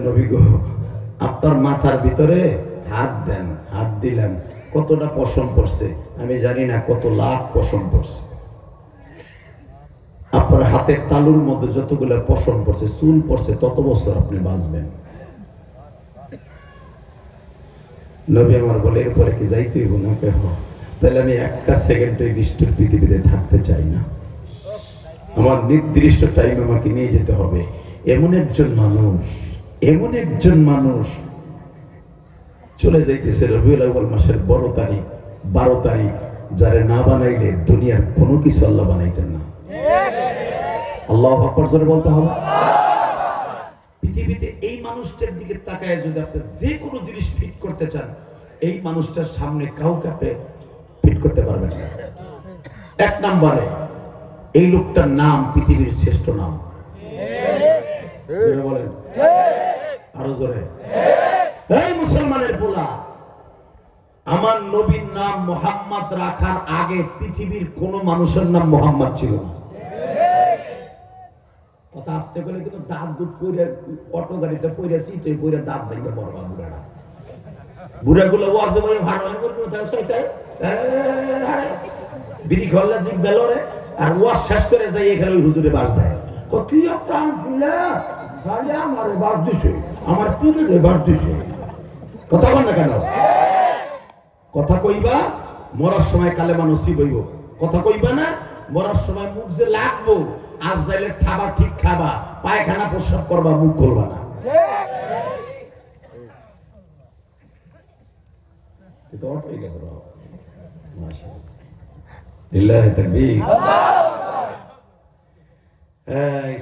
নবী গো, আপনার মাথার ভিতরে হাত দেন। হাত দিলাম, কতটা পশম পড়ছে আমি জানি না, কত লাখ পশম পড়ছে। আপনার হাতের তালুর মধ্যে যতগুলো পশম পড়ছে, চুল পড়ছে, তত বছর আপনি বাঁচবেন। নবী আমার বলে, এরপরে কি যাইতে হইব না কেহ? তাহলে আমি একটা সেকেন্ড ওই নিষ্ঠুর পৃথিবীতে থাকতে চাই না। আমার নির্দিষ্ট টাইম আমাকে নিয়ে যেতে হবে। এমন একজন মানুষ চলে যাইতেছে রবিউল আউয়াল মাসের 12 তারিখ 12 তারিখ, যারে না বানাইলে দুনিয়ার কোনো কিছু আল্লাহ বানাইতেন না। আল্লাহু আকবার জোরে বলতে হবে। পৃথিবীতে এই মানুষটার দিকে তাকায় যদি আপনি যে কোনো জিনিস ফিট করতে চান, এই মানুষটার সামনে কাউকে আপনি ফিট করতে পারবেন না। এক নম্বরে এই লোকটার নাম পৃথিবীর শ্রেষ্ঠ নাম। বলেন আরো জোরে। এই মুসলমানের পোলা, আমার নবীর নাম মুহাম্মদ রাখার আগে পৃথিবীর কোন মানুষের নাম মুহাম্মদ ছিল না। কথা আসতে গেলে কিন্তু দাঁত দুধ পইরা অটো গাড়িতে পইরাছি, তো পইরা দাঁত ভাঙতে পারবা বুড়ারা। বুড়াগুলো ওয়াজে বলে ভালো বিড়ি খল্লা জিগ বেলরে, আর ওয়াজ শেষ করে যাই এখানে ওই হুজুরে বাস দেয়। তুই একটা আনছিলে আমার বাস দিছে, আমার পীরের বাস দিছে। কথা বল না কেন? কথা কইবা মরার সময় কালেমা নসিব হইব। কথা কইবা না, মরার সময় মুখ যে লাগবো, আজরাইলের খাবার ঠিক খাবা, পায়খানা প্রস্রাব করবা, মুখ করবা না।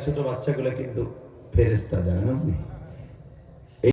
ছোট বাচ্চাগুলো কিন্তু ফেরেশতা, জানেন আপনি?